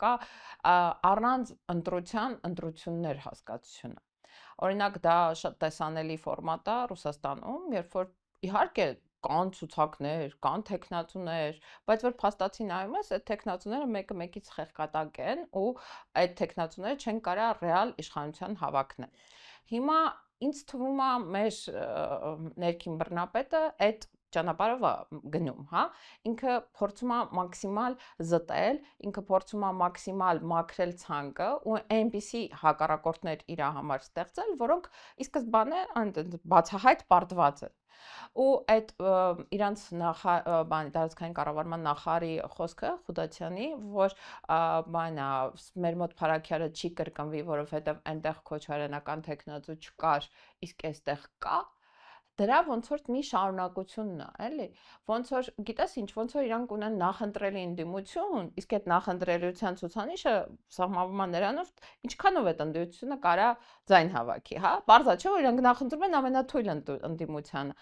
կա առանց ընտրության ընտրություններ հասկացությունը։ Օրինակ դա շատ տեսանելի ֆորմատ է Ռուսաստանում, երբ որ իհարկե կան ցուցակներ, կան տեխնացուներ, բայց որ փաստացի նայում ես, այդ տեխնացուները մեկը մեկից խեղկատակ են ու այդ տեխնացուները չեն կարա ռեալ իշխանության հավակնել։ Հիմա ինձ թվում է մեր ներքին բռնապետը այդ ճանապարհով է գնում, հա, ինքը փորձում է մաքսիմալ զտել, ինքը փորձում է մաքսիմալ մաքրել ցանկը ու այնպիսի հակառակորդներ իր համար ստեղծել, որոնք ի սկզբանե բացահայտ պարտված են։ Ու այդ իրանց տարածքային կառավարման նախարարի խոսքը Խուդացյանի, որ բանա մեր մոտ փարաքյարը չի կրկնվի, որովհետև այնտեղ քոչարենական տեխնացու չկար, իսկ այստեղ կա, դրա ոնց որ մի շարունակությունն է, էլի, ոնց որ գիտես ինչ, ոնց որ իրանք ունեն նախընտրելի ընդդիմություն, իսկ այդ նախընտրելիության ցուցանիշը սահմանվում է նրանով, ինչքանով այդ ընդդիմությունը կարա ձայն հավաքի, հա, բարձա չէ որ իրանք նախընտրում են ամենաթույլ ընդդիմությանը,